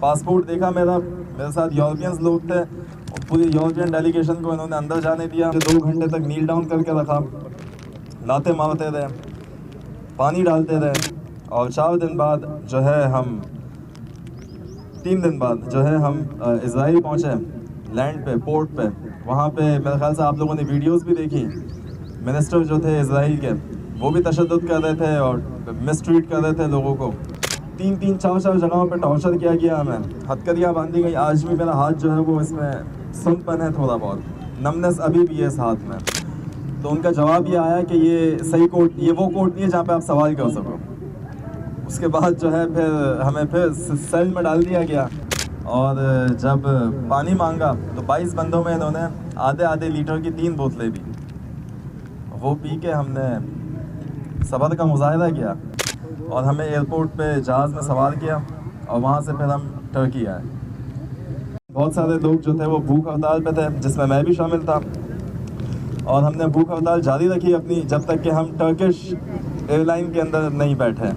Passport देखा मेरे साथ यूरोपियंस लोग थे और पूरी यूरोपियन डेलीगेशन को इन्होंने अंदर जाने दिया। 2 घंटे तक नील डाउन करके रखा, लाते मारते रहे, पानी डालते रहे और 4 दिन बाद जो है हम 3 दिन बाद जो है हम इजराइल पहुँचे, लैंड पे, पोर्ट पे। वहाँ पे मेरे ख्याल से आप लोगों ने वीडियोस भी देखी, मिनिस्टर जो थे इजराइल के वो भी तशद्दुद कर रहे थे और मिसट्रीट कर रहे थे लोगों को। 3-3, 4-4 जगहों पे टॉर्चर किया गया हमें, हथकड़ियाँ बांधी गई। आज भी मेरा हाथ जो है वो इसमें सुनपन है, थोड़ा बहुत नमनेस अभी भी है इस हाथ में। तो उनका जवाब ये आया कि ये सही कोर्ट, ये वो कोर्ट नहीं है जहाँ पे आप सवाल कर सको। उसके बाद जो है फिर हमें फिर सेल में डाल दिया गया और जब पानी मांगा तो 22 बंदों में इन्होंने आधे लीटर की 3 बोतलें दी। वो पी के हमने सब्र का मुजाहिदा किया और हमें एयरपोर्ट पे जहाज़ में सवार किया और वहाँ से फिर हम टर्की आए। बहुत सारे लोग जो थे वो भूख हड़ताल पे थे, जिसमें मैं भी शामिल था, और हमने भूख हड़ताल जारी रखी अपनी जब तक कि हम टर्किश एयरलाइन के अंदर नहीं बैठे।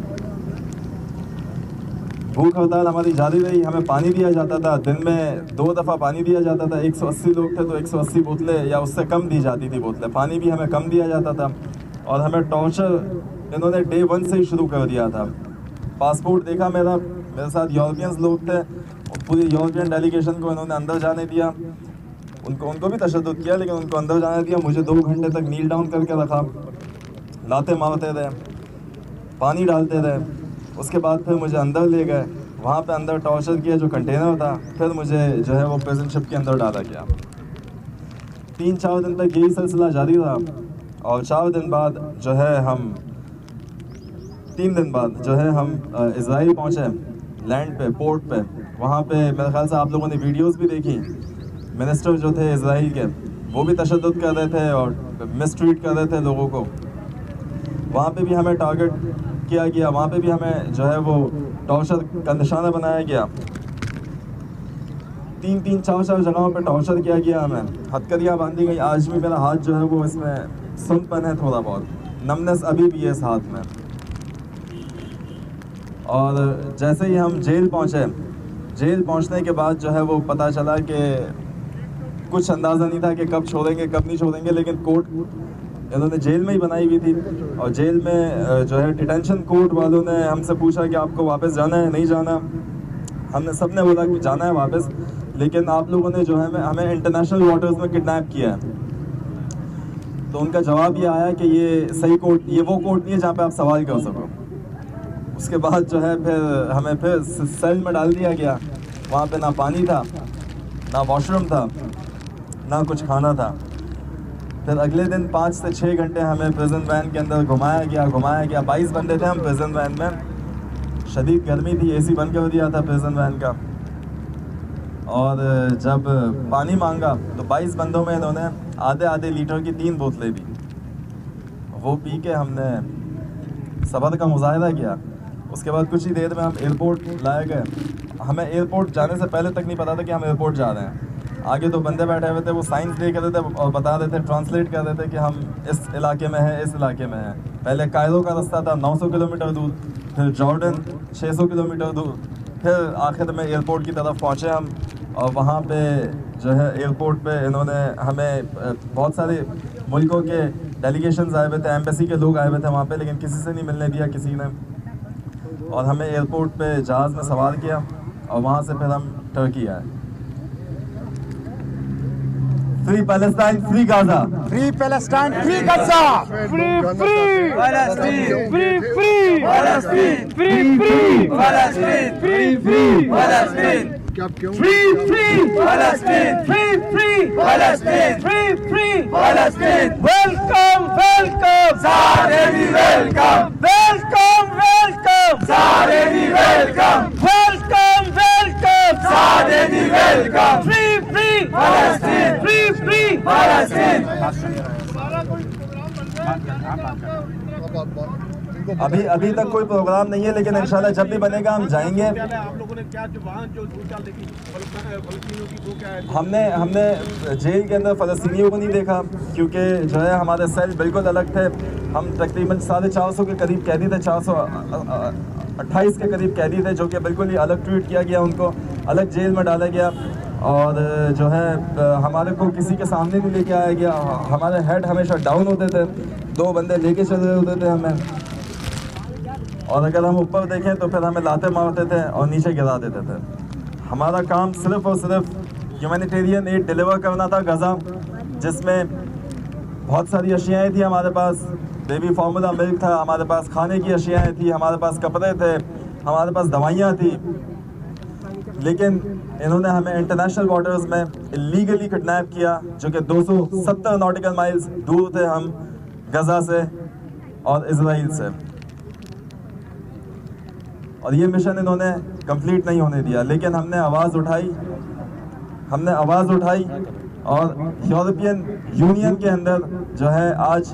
भूख हड़ताल हमारी जारी रही। हमें पानी दिया जाता था, दिन में 2 दफ़ा पानी दिया जाता था। 180 लोग थे तो 180 बोतलें या उससे कम दी जाती थी बोतलें। पानी भी हमें कम दिया जाता था और हमें टॉर्चर इन्होंने डे 1 से ही शुरू कर दिया था। पासपोर्ट देखा मेरे साथ यूरोपियंस लोग थे और पूरी यूरोपियन डेलीगेशन को इन्होंने अंदर जाने दिया। उनको भी तशद्दुद किया, लेकिन उनको अंदर जाने दिया। मुझे 2 घंटे तक नील डाउन करके रखा, लाते मारते रहे, पानी डालते रहे। उसके बाद फिर मुझे अंदर ले गए, वहाँ पे अंदर टॉर्चर किया जो कंटेनर था। फिर मुझे जो है वो प्रिजन शिप के अंदर डाला गया। 3-4 दिन तक यही सिलसिला जारी रहा और 4 दिन बाद जो है हम 3 दिन बाद जो है हम इजराइल पहुँचे, लैंड पे, पोर्ट पे। वहाँ पे मेरे ख्याल से आप लोगों ने वीडियोस भी देखी, मिनिस्टर जो थे इजराइल के वो भी तशद्दुद कर रहे थे और मिसट्रीट कर रहे थे लोगों को। वहाँ पे भी हमें टारगेट किया गया, वहाँ पे भी हमें जो है वो टॉर्चर का निशाना बनाया गया। 3-3, 4-4 जगहों पे टॉर्चर किया गया हमें, हथकड़ियाँ बांधी गई। आज भी मेरा हाथ जो है वो इसमें सुनपन है, थोड़ा बहुत नमनेस अभी भी है इस हाथ में। और जैसे ही हम जेल पहुँचे, जेल पहुँचने के बाद जो है वो पता चला कि कुछ अंदाज़ा नहीं था कि कब छोड़ेंगे कब नहीं छोड़ेंगे, लेकिन कोर्ट इन्होंने जेल में ही बनाई हुई थी। और जेल में जो है डिटेंशन कोर्ट वालों ने हमसे पूछा कि आपको वापस जाना है नहीं जाना। हमने सब ने बोला कि जाना है वापस, लेकिन आप लोगों ने जो है हमें इंटरनेशनल वाटर्स में किडनैप किया है। तो उनका जवाब ये आया कि ये सही कोर्ट, ये वो कोर्ट नहीं है जहाँ पे आप सवाल कर सको। उसके बाद जो है फिर हमें फिर सेल में डाल दिया गया। वहाँ पे ना पानी था, ना वॉशरूम था, ना कुछ खाना था। फिर अगले दिन 5 से 6 घंटे हमें प्रिजन वैन के अंदर घुमाया गया। 22 बंदे थे हम प्रिजन वैन में। शदीद गर्मी थी, एसी बंद कर दिया था प्रिजन वैन का। और जब पानी मांगा तो 22 बंदों में इन्होंने आधे लीटर की 3 बोतलें दी। वो पी के हमने सब्र का मुजाहिदा किया। उसके बाद कुछ ही देर में हम एयरपोर्ट लाए गए। हमें एयरपोर्ट जाने से पहले तक नहीं पता था कि हम एयरपोर्ट जा रहे हैं। आगे तो बंदे बैठे हुए थे, वो साइंस दे रहे थे और बता रहे थे, ट्रांसलेट कर रहे थे कि हम इस इलाके में हैं, इस इलाके में हैं। पहले कायरो का रास्ता था 900 किलोमीटर दूर, फिर जॉर्डन 600 किलोमीटर दूर, फिर आखिर में एयरपोर्ट की तरफ पहुँचे हम। और वहाँ पे जो है एयरपोर्ट पे इन्होंने हमें बहुत सारे मुल्कों के डेलीगेशंस आए हुए थे, एम्बेसी के लोग आए हुए थे वहाँ पे, लेकिन किसी से नहीं मिलने दिया किसी ने। और हमें एयरपोर्ट पे जहाज़ में सवार किया और वहाँ से फिर हम टर्की आए। Free Palestine, free Gaza. Free Palestine, free Gaza. Free Palestine. Free Palestine. Free Palestine. Free Palestine. Free Palestine. Free Palestine. Free Palestine. Welcome. Zaredi welcome. Welcome. Zaredi welcome. Welcome. Zaredi welcome. Free Palestine. Free Palestine. अभी तक कोई programme नहीं है, लेकिन इंशाल्लाह जब भी बनेगा हम जाएंगे। आप लोगों ने क्या वहाँ जो सूचना देखी फलस्तीनियों की, वो क्या है? हमने जेल के अंदर फ़लस्तीनियों को नहीं देखा, क्योंकि जो है हमारे सेल बिल्कुल अलग थे। हम तकरीबन 450 के करीब कैदी थे, 428 के करीब कैदी थे, जो कि बिल्कुल ही अलग ट्रीट किया गया उनको। अलग जेल में डाला गया और जो है हमारे को किसी के सामने नहीं लेके आया गया। हमारे हेड हमेशा डाउन होते थे, 2 बंदे लेके चल रहे होते थे हमें, और अगर हम ऊपर देखें तो फिर हमें लाते मारते थे और नीचे गिरा देते थे। हमारा काम सिर्फ और सिर्फ ह्यूमैनिटेरियन एड डिलीवर करना था गज़ा, जिसमें बहुत सारी अशियाएँ थी हमारे पास। बेबी फार्मूला मिल्क था, हमारे पास खाने की अशियाएँ थी, हमारे पास कपड़े थे, हमारे पास दवाइयाँ थी। लेकिन इन्होंने हमें इंटरनेशनल वाटर्स में इलीगली किडनैप किया, जो कि 270 नॉटिकल माइल्स दूर थे हम गज़ा से और इजराइल से, और ये मिशन इन्होंने कंप्लीट नहीं होने दिया। लेकिन हमने आवाज़ उठाई और यूरोपियन यूनियन के अंदर जो है आज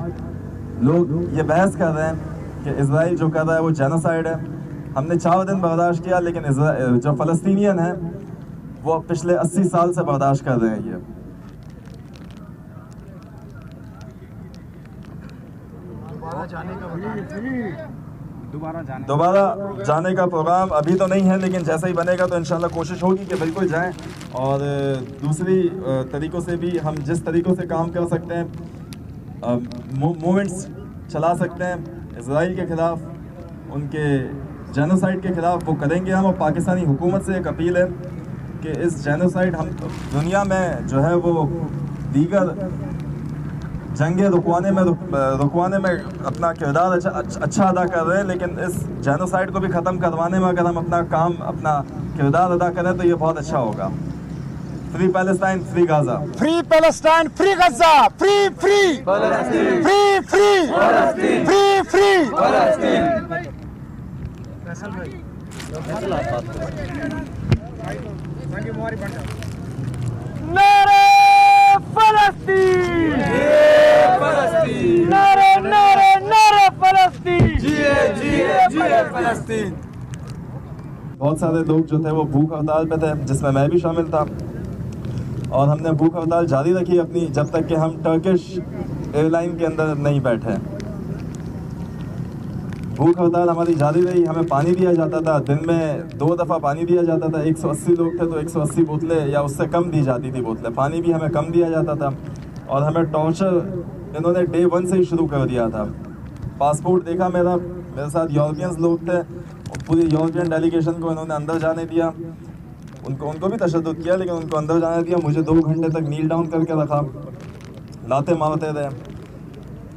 लोग ये बहस कर रहे हैं कि इजराइल जो कर रहा है वो जेनोसाइड है। हमने 4 दिन बर्दाश्त किया, लेकिन जो फ़लस्तीनियन हैं वो पिछले 80 साल से बर्दाश्त कर रहे हैं। ये दोबारा जाने का प्रोग्राम अभी तो नहीं है, लेकिन जैसा ही बनेगा तो इंशाल्लाह कोशिश होगी कि बिल्कुल जाएं। और दूसरी तरीक़ों से भी हम जिस तरीक़ों से काम कर सकते हैं, मूवमेंट्स चला सकते हैं इजराइल के ख़िलाफ़, उनके जेनोसाइड के ख़िलाफ़, वो करेंगे हम। और पाकिस्तानी हुकूमत से एक अपील है कि इस जेनोसाइड हम दुनिया में जो है वो दीगर जंगें रुकवाने में अपना किरदार अच्छा अदा कर रहे हैं, लेकिन इस जेनोसाइड को भी ख़त्म करवाने में अगर हम अपना किरदार अदा करें तो ये बहुत अच्छा होगा। Free Palestine, free Gaza. Free Palestine, free Gaza, free, free, Palestine, free, free, Palestine, free, free, Palestine. नारे फलस्तीन, नारे नारे नारे फलस्तीन, जिए फलस्तीन। बहुत सारे लोग जो थे वो भूख हड़ताल पे थे, जिसमें मैं भी शामिल था, और हमने भूख हड़ताल जारी रखी अपनी जब तक कि हम टर्किश एयरलाइन के अंदर नहीं बैठे। भूख हड़ताल हमारी जारी रही। हमें पानी दिया जाता था, दिन में 2 दफ़ा पानी दिया जाता था। 180 लोग थे तो 180 बोतलें या उससे कम दी जाती थी बोतलें। पानी भी हमें कम दिया जाता था, और हमें टॉर्चर इन्होंने डे 1 से ही शुरू कर दिया था। पासपोर्ट देखा मेरे साथ यूरोपियंस लोग थे, पूरी यूरोपियन डेलीगेशन को इन्होंने अंदर जाने दिया। उनको भी तशद्दुद किया, लेकिन उनको अंदर जाने दिया। मुझे 2 घंटे तक नील डाउन करके रखा, लाते मारते रहे,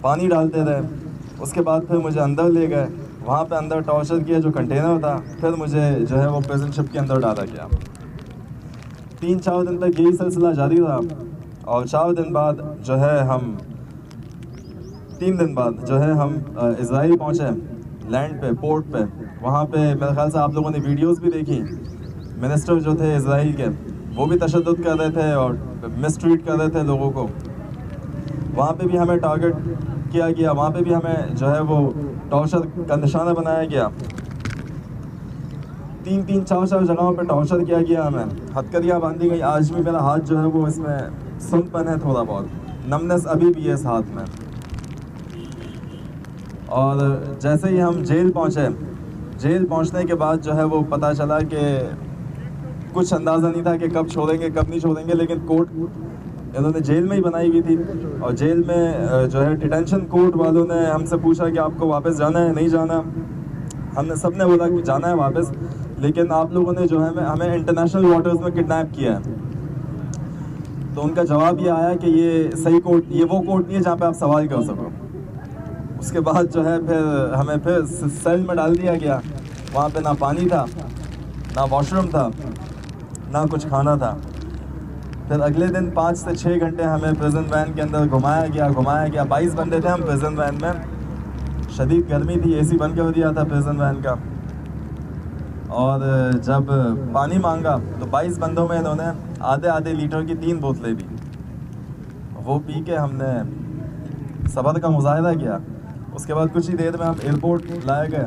पानी डालते रहे। उसके बाद फिर मुझे अंदर ले गए, वहाँ पे अंदर टॉर्चर किया जो कंटेनर था। फिर मुझे जो है वो प्रिजन शिप के अंदर डाला गया। 3-4 दिन तक यही सिलसिला जारी रहा, और 4 दिन बाद जो है हम 3 दिन बाद जो है हम इजराइल पहुँचे, लैंड पे, पोर्ट पे। वहाँ पे मेरे ख्याल से आप लोगों ने वीडियोस भी देखी। मिनिस्टर जो थे इजराइल के, वो भी तशद्दुद कर रहे थे और मिसट्रीट कर रहे थे लोगों को। वहाँ पे भी हमें टारगेट किया गया, वहाँ पे भी हमें जो है वो टॉर्चर का निशाना बनाया गया। 3-3, 4-4 जगहों पे टॉर्चर किया गया हमें। हथकड़ियाँ बांधी गई। आज भी मेरा हाथ जो है वो इसमें सुनपन है, थोड़ा बहुत नमनेस अभी भी है इस हाथ में। और जैसे ही हम जेल पहुँचने के बाद जो है वो पता चला कि कुछ अंदाज़ा नहीं था कि कब छोड़ेंगे कब नहीं छोड़ेंगे, लेकिन कोर्ट इन्होंने जेल में ही बनाई हुई थी। और जेल में जो है डिटेंशन कोर्ट वालों ने हमसे पूछा कि आपको वापस जाना है नहीं जाना। हमने सब ने बोला कि जाना है वापस, लेकिन आप लोगों ने जो है हमें इंटरनेशनल वाटर्स में किडनैप किया है। तो उनका जवाब ये आया कि ये सही कोर्ट, ये वो कोर्ट नहीं है जहाँ पे आप सवाल कर सको। उसके बाद जो है फिर हमें फिर सेल में डाल दिया गया। वहाँ पे ना पानी था, ना वॉशरूम था, ना कुछ खाना था। फिर अगले दिन 5 से 6 घंटे हमें प्रिजन वैन के अंदर घुमाया गया। 22 बंदे थे हम प्रिजन वैन में। शदीद गर्मी थी, AC बंद कर दिया था प्रिजन वैन का। और जब पानी मांगा तो 22 बंदों में इन्होंने आधे लीटर की 3 बोतलें दी। वो पी के हमने सब्र का मुजाहिदा किया। उसके बाद कुछ ही देर में हम एयरपोर्ट लाए गए।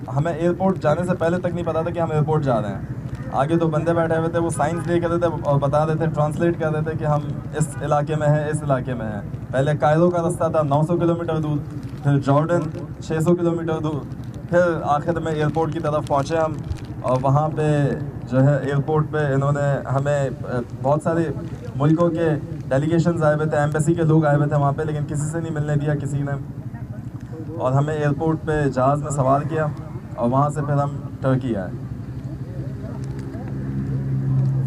हमें एयरपोर्ट जाने से पहले तक नहीं पता था कि हम एयरपोर्ट जा रहे हैं। आगे तो बंदे बैठे हुए थे, वो साइंस दे कर थे और बता रहे थे, ट्रांसलेट कर रहे थे कि हम इस इलाके में हैं, इस इलाके में हैं। पहले कायरो का रास्ता था 900 किलोमीटर दूर, फिर जॉर्डन 600 किलोमीटर दूर, फिर आखिर में एयरपोर्ट की तरफ पहुँचे हम। और वहाँ पे जो है एयरपोर्ट पे इन्होंने हमें बहुत सारे मुल्कों के डेलीगेशंस आए हुए थे, एम्बेसी के लोग आए हुए थे वहाँ पे, लेकिन किसी से नहीं मिलने दिया किसी ने, और हमें एयरपोर्ट पे जहाज़ में सवार किया और वहाँ से फिर हम टर्की आए।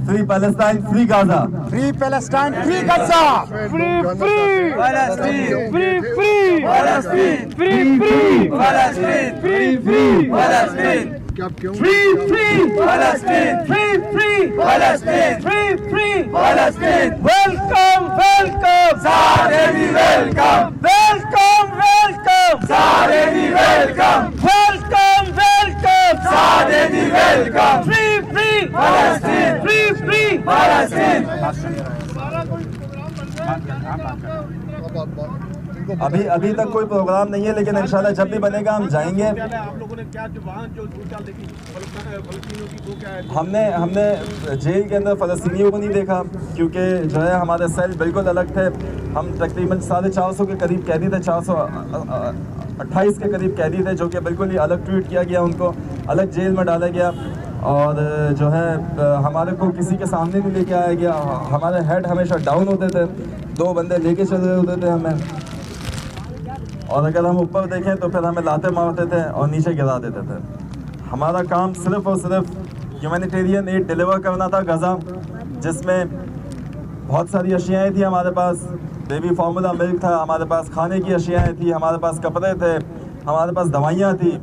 Free Palestine, free Gaza. Free Palestine, free Gaza. Free, free Palestine. Free, free Palestine. Free, free Palestine. Free, free Palestine. Free, free Palestine. Free, free Palestine. Free, free Palestine. Welcome, welcome. Zaredi welcome. Welcome, welcome. Zaredi welcome. Welcome, welcome. Zaredi welcome. Free, free Palestine. Free, free Palestine. अभी तक कोई programme नहीं है, लेकिन इंशाल्लाह जब भी बनेगा हम जाएंगे। आप लोगों ने क्या वाहन जो छूट डाल देखी फलस्तीनियों की, वो क्या है? हमने जेल के अंदर फ़लस्तीनियों को नहीं देखा, क्योंकि जो है हमारे सेल बिल्कुल अलग थे। हम तकरीबन 450 के करीब कैदी थे, 428 के करीब कैदी थे, जो कि बिल्कुल ही अलग ट्रीट किया गया, उनको अलग जेल में डाला गया। और जो है हमारे को किसी के सामने नहीं लेके आया गया, हमारे हेड हमेशा डाउन होते थे, 2 बंदे लेके चल रहे होते थे हमें, और अगर हम ऊपर देखें तो फिर हमें लाते मारते थे और नीचे गिरा देते थे। हमारा काम सिर्फ़ और सिर्फ ह्यूमैनिटेरियन एड डिलीवर करना था गज़ा, जिसमें बहुत सारी अशियाएँ थी हमारे पास। बेबी फार्मूला मिल्क था हमारे पास, खाने की अशियाएँ थी हमारे पास, कपड़े थे हमारे पास, दवाइयाँ थी।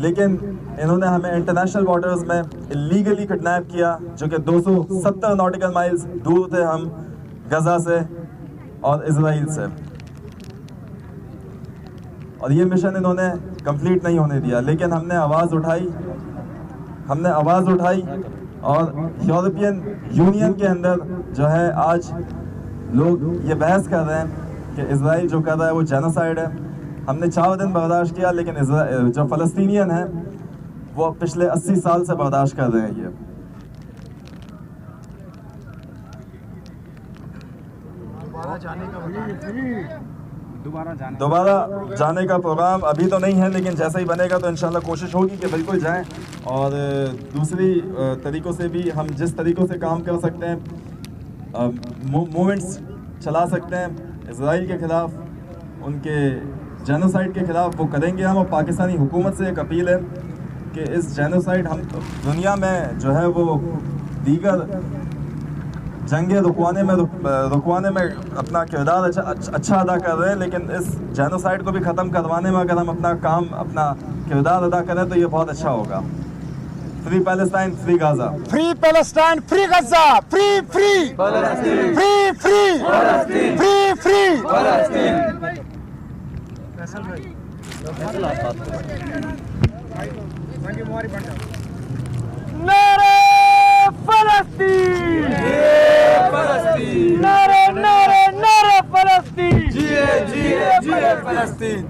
लेकिन इन्होंने हमें इंटरनेशनल वाटर्स में इलीगली किडनैप किया, जो कि 270 नॉटिकल माइल्स दूर थे हम गज़ा से और इजराइल से, और ये मिशन इन्होंने कंप्लीट नहीं होने दिया। लेकिन हमने आवाज़ उठाई और यूरोपियन यूनियन के अंदर जो है आज लोग ये बहस कर रहे हैं कि इजराइल जो कर रहा है वो जेनोसाइड है। हमने 4 दिन बर्दाश्त किया, लेकिन जो फ़लस्तीनियन हैं वो पिछले 80 साल से बर्दाश्त कर रहे हैं। ये दोबारा जाने का प्रोग्राम अभी तो नहीं है, लेकिन जैसा ही बनेगा तो इंशाल्लाह कोशिश होगी कि बिल्कुल जाएं। और दूसरी तरीक़ों से भी हम जिस तरीक़ों से काम कर सकते हैं, मूवमेंट्स चला सकते हैं इजराइल के ख़िलाफ़, उनके जेनोसाइड के ख़िलाफ़, वो करेंगे हम। और पाकिस्तानी हुकूमत से एक अपील है कि इस जेनोसाइड हम दुनिया में जो है वो दीगर जंगे रुकवाने में अपना किरदार अच्छा अदा कर रहे हैं, लेकिन इस जेनोसाइड को भी ख़त्म करवाने में अगर हम अपना किरदार अदा करें तो ये बहुत अच्छा होगा। Free Palestine, free Gaza. Free Palestine, free Gaza. Free, free Palestine. Free, free Palestine. Free, free Palestine. नारे फलस्तीन, नारे नारे नारे फलस्तीन, जिए जिए जिए फलस्तीन।